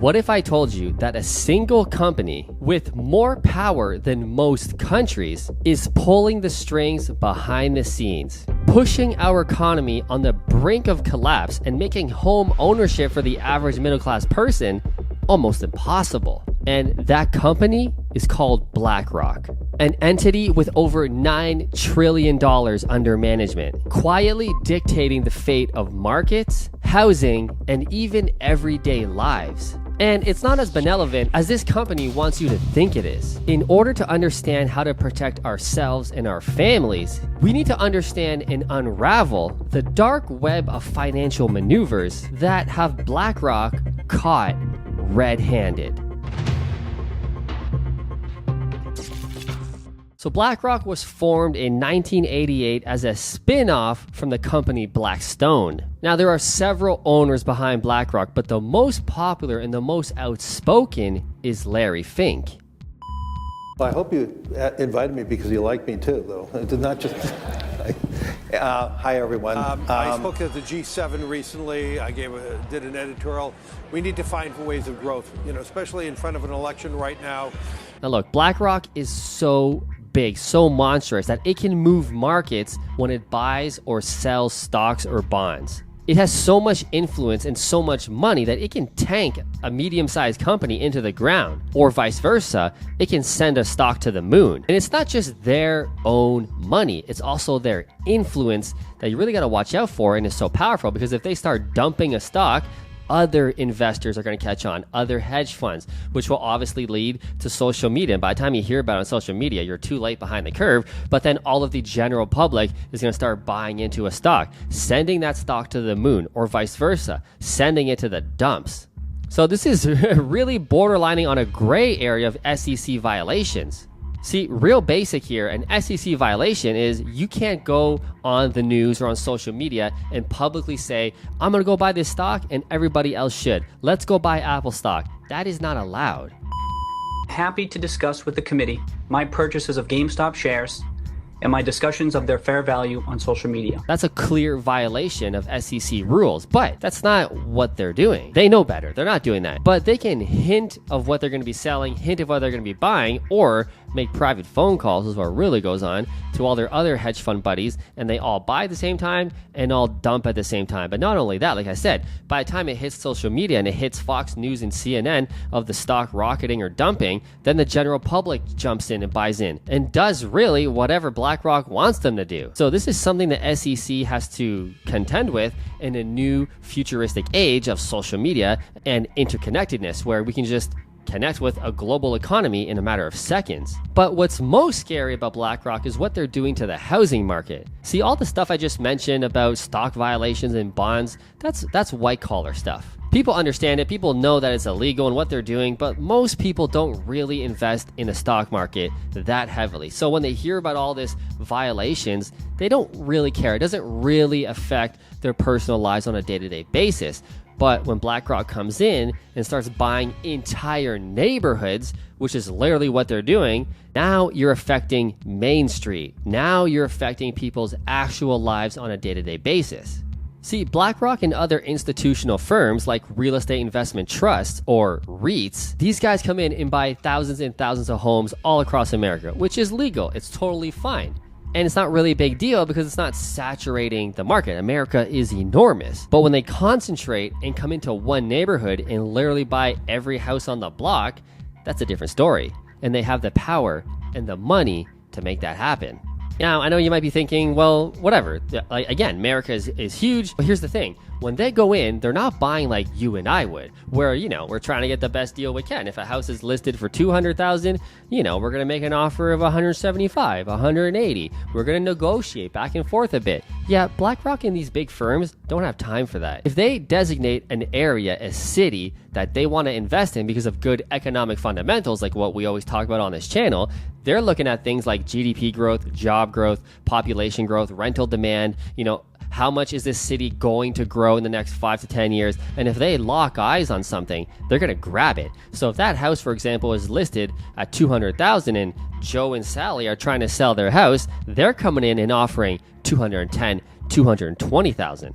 What if I told you that a single company with more power than most countries is pulling the strings behind the scenes, pushing our economy on the brink of collapse and making home ownership for the average middle class person almost impossible? And that company is called BlackRock, an entity with over $9 trillion under management, quietly dictating the fate of markets, housing, and even everyday lives. And it's not as benevolent as this company wants you to think it is. In order to understand how to protect ourselves and our families, we need to understand and unravel the dark web of financial maneuvers that have BlackRock caught red-handed. So BlackRock was formed in 1988 as a spin-off from the company Blackstone. Now, there are several owners behind BlackRock, but the most popular and the most outspoken is Larry Fink. Well, I hope you invited me because you like me too, though. It did not just... Hi, everyone. I spoke at the G7 recently. I did an editorial. We need to find ways of growth, especially in front of an election right now. Now look, BlackRock is so big, so monstrous that it can move markets when it buys or sells stocks or bonds. It has so much influence and so much money that it can tank a medium-sized company into the ground, or vice versa. It can send a stock to the moon. And it's not just their own money, it's also their influence that you really got to watch out for, and it's so powerful because if they start dumping a stock, other investors are going to catch on, other hedge funds, which will obviously lead to social media. And by the time you hear about it on social media, you're too late behind the curve. But then all of the general public is going to start buying into a stock, sending that stock to the moon, or vice versa, sending it to the dumps. So this is really borderlining on a gray area of SEC violations. See, real basic here, an SEC violation is you can't go on the news or on social media and publicly say, I'm going to go buy this stock and everybody else should. Let's go buy Apple stock. That is not allowed. Happy to discuss with the committee my purchases of GameStop shares and my discussions of their fair value on social media. That's a clear violation of SEC rules, but that's not what they're doing. They know better. They're not doing that. But they can hint of what they're going to be selling, hint of what they're going to be buying, or make private phone calls, is what really goes on, to all their other hedge fund buddies, and they all buy at the same time and all dump at the same time. But not only that, like I said, by the time it hits social media and it hits Fox News and CNN of the stock rocketing or dumping, then the general public jumps in and buys in and does really whatever BlackRock wants them to do. So this is something the SEC has to contend with in a new futuristic age of social media and interconnectedness, where we can just connect with a global economy in a matter of seconds. But what's most scary about BlackRock is what they're doing to the housing market. See, all the stuff I just mentioned about stock violations and bonds, that's white collar stuff. People understand it, people know that it's illegal and what they're doing, but most people don't really invest in the stock market that heavily. So when they hear about all this violations, they don't really care. It doesn't really affect their personal lives on a day-to-day basis. But when BlackRock comes in and starts buying entire neighborhoods, which is literally what they're doing, now you're affecting Main Street. Now you're affecting people's actual lives on a day-to-day basis. See, BlackRock and other institutional firms like real estate investment trusts, or REITs, these guys come in and buy thousands and thousands of homes all across America, which is legal. It's totally fine. And it's not really a big deal because it's not saturating the market. America is enormous. But when they concentrate and come into one neighborhood and literally buy every house on the block, that's a different story. And they have the power and the money to make that happen. Now, I know you might be thinking, well, whatever. Like, again, America is huge. But here's the thing. When they go in, they're not buying like you and I would, where, we're trying to get the best deal we can. If a house is listed for $200,000, we're going to make an offer of $175, $180. We're going to negotiate back and forth a bit. Yeah, BlackRock and these big firms don't have time for that. If they designate an area, a city that they want to invest in because of good economic fundamentals, like what we always talk about on this channel, they're looking at things like GDP growth, job growth, population growth, rental demand, how much is this city going to grow in the next 5 to 10 years? And if they lock eyes on something, they're going to grab it. So if that house, for example, is listed at $200,000 and Joe and Sally are trying to sell their house, they're coming in and offering $210,000, $220,000.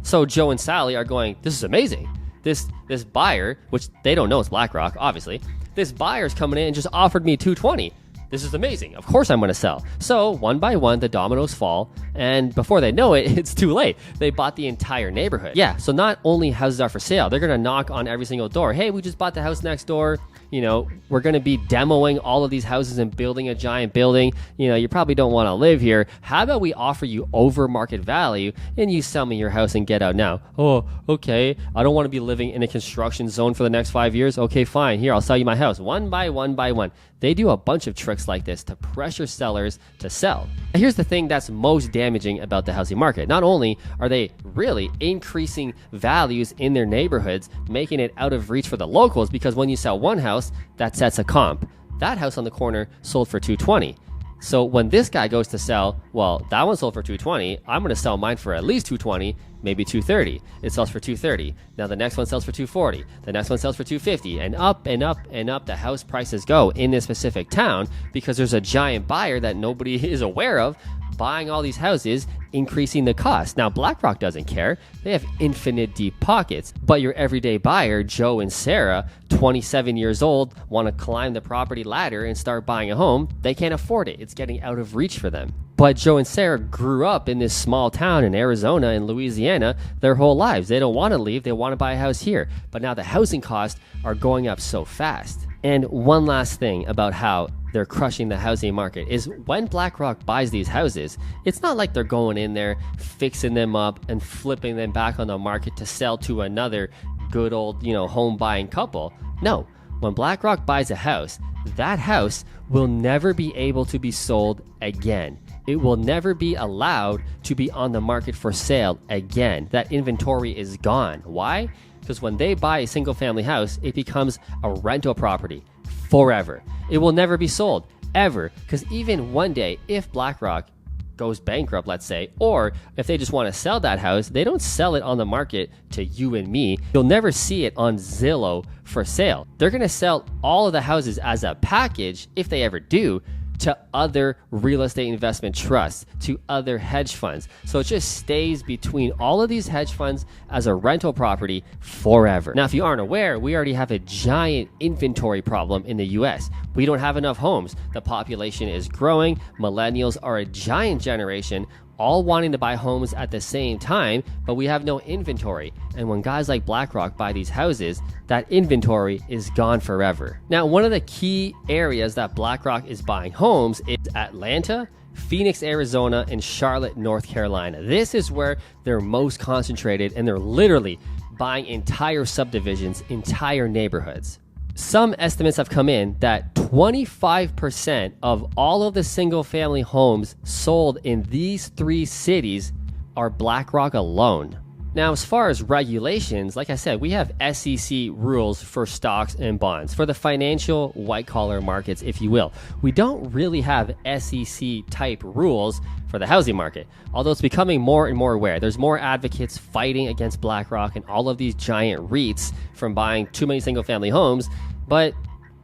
So Joe and Sally are going, this is amazing. This buyer, which they don't know it's BlackRock, obviously, this buyer's coming in and just offered me 220. This is amazing. Of course I'm going to sell. So one by one, the dominoes fall. And before they know it, it's too late. They bought the entire neighborhood. Yeah, so not only houses are for sale, they're going to knock on every single door. Hey, we just bought the house next door. We're going to be demoing all of these houses and building a giant building. You probably don't want to live here. How about we offer you over market value and you sell me your house and get out now? Oh, okay. I don't want to be living in a construction zone for the next 5 years. Okay, fine. Here, I'll sell you my house one by one by one. They do a bunch of tricks like this to pressure sellers to sell. Now, here's the thing that's most damaging about the housing market. Not only are they really increasing values in their neighborhoods, making it out of reach for the locals, because when you sell one house, that sets a comp. That house on the corner sold for 220. So when this guy goes to sell, well, that one sold for 220. I'm going to sell mine for at least 220, maybe 230. It sells for 230. Now the next one sells for 240. The next one sells for 250, and up and up and up the house prices go in this specific town because there's a giant buyer that nobody is aware of buying all these houses, increasing the cost. Now, BlackRock doesn't care. They have infinite deep pockets. But your everyday buyer, Joe and Sarah, 27 years old, want to climb the property ladder and start buying a home. They can't afford it. It's getting out of reach for them. But Joe and Sarah grew up in this small town in Arizona and Louisiana their whole lives. They don't want to leave. They want to buy a house here. But now the housing costs are going up so fast. And one last thing about how they're crushing the housing market is when BlackRock buys these houses, it's not like they're going in there, fixing them up and flipping them back on the market to sell to another good old, home buying couple. No, when BlackRock buys a house, that house will never be able to be sold again. It will never be allowed to be on the market for sale again. That inventory is gone. Why? Because when they buy a single family house, it becomes a rental property forever. It will never be sold, ever. Because even one day, if BlackRock goes bankrupt, let's say, or if they just want to sell that house, they don't sell it on the market to you and me. You'll never see it on Zillow for sale. They're going to sell all of the houses as a package, if they ever do, to other real estate investment trusts, to other hedge funds. So it just stays between all of these hedge funds as a rental property forever. Now, if you aren't aware, we already have a giant inventory problem in the US. We don't have enough homes. The population is growing. Millennials are a giant generation, all wanting to buy homes at the same time, but we have no inventory. And when guys like BlackRock buy these houses, that inventory is gone forever. Now, one of the key areas that BlackRock is buying homes is Atlanta, Phoenix, Arizona, and Charlotte, North Carolina. This is where they're most concentrated, and they're literally buying entire subdivisions, entire neighborhoods. Some estimates have come in that 25% of all of the single family homes sold in these three cities are BlackRock alone. Now, as far as regulations, like I said, we have SEC rules for stocks and bonds, for the financial white-collar markets, if you will. We don't really have SEC-type rules for the housing market, although it's becoming more and more aware. There's more advocates fighting against BlackRock and all of these giant REITs from buying too many single-family homes, but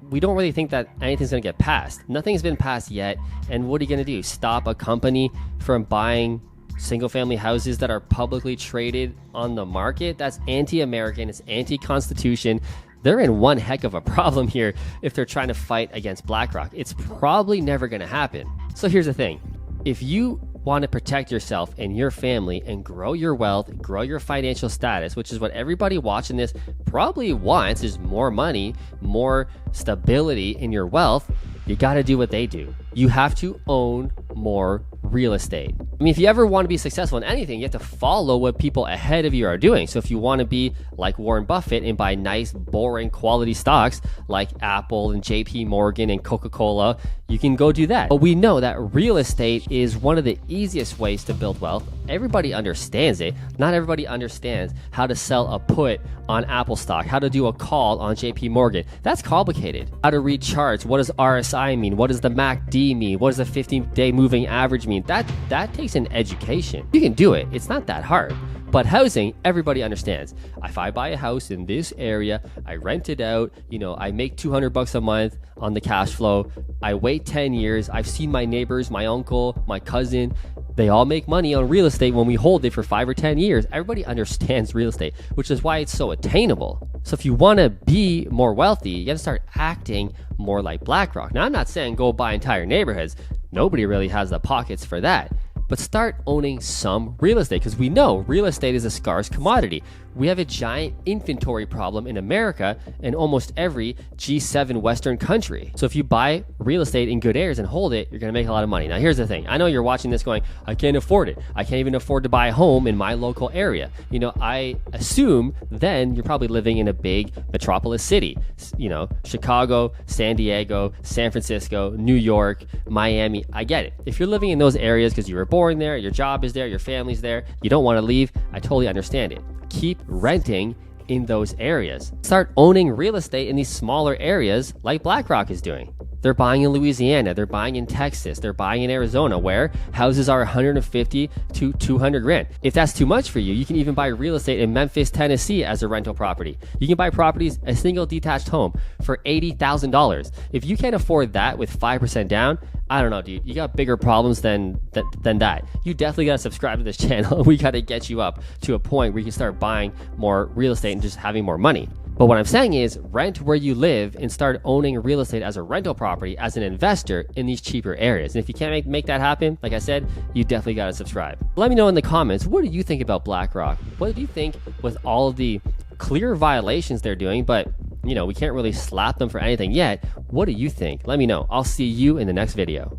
we don't really think that anything's going to get passed. Nothing's been passed yet, and what are you going to do? Stop a company from buying single-family houses that are publicly traded on the market? That's anti-American. It's anti-Constitution. They're in one heck of a problem here if they're trying to fight against BlackRock. It's probably never going to happen. So here's the thing. If you want to protect yourself and your family and grow your wealth, grow your financial status, which is what everybody watching this probably wants, is more money, more stability in your wealth, you got to do what they do. You have to own more real estate. I mean, if you ever want to be successful in anything, you have to follow what people ahead of you are doing. So if you want to be like Warren Buffett and buy nice, boring quality stocks like Apple and JP Morgan and Coca-Cola, you can go do that. But we know that real estate is one of the easiest ways to build wealth. Everybody understands it. Not everybody understands how to sell a put on Apple stock, how to do a call on JP Morgan. That's complicated. How to read charts. What does RSI mean? What does the MACD mean? What does the 15-day moving average mean? That takes an education. You can do it. It's not that hard. But housing, everybody understands. If I buy a house in this area, I rent it out, I make $200 a month on the cash flow. I wait 10 years. I've seen my neighbors, my uncle, my cousin They all make money on real estate when we hold it for 5 or 10 years. Everybody understands real estate, which is why it's so attainable. So if you want to be more wealthy, you got to start acting more like BlackRock. Now, I'm not saying go buy entire neighborhoods. Nobody really has the pockets for that. But start owning some real estate, because we know real estate is a scarce commodity. We have a giant inventory problem in America and almost every G7 Western country. So if you buy real estate in good areas and hold it, you're going to make a lot of money. Now, here's the thing. I know you're watching this going, I can't afford it. I can't even afford to buy a home in my local area. You know, I assume then you're probably living in a big metropolis city. You know, Chicago, San Diego, San Francisco, New York, Miami. I get it. If you're living in those areas because you were born there, your job is there, your family's there, you don't want to leave, I totally understand it. Keep renting in those areas. Start owning real estate in these smaller areas like BlackRock is doing. They're buying in Louisiana, they're buying in Texas, they're buying in Arizona, where houses are 150 to 200 grand. If that's too much for you, you can even buy real estate in Memphis, Tennessee as a rental property. You can buy properties, a single detached home for $80,000. If you can't afford that with 5% down, I don't know, dude. You got bigger problems than that. You definitely got to subscribe to this channel. We got to get you up to a point where you can start buying more real estate and just having more money. But what I'm saying is rent where you live and start owning real estate as a rental property as an investor in these cheaper areas. And if you can't make that happen, like I said, you definitely got to subscribe. Let me know in the comments, what do you think about BlackRock? What do you think with all of the clear violations they're doing, but you know, we can't really slap them for anything yet. What do you think? Let me know. I'll see you in the next video.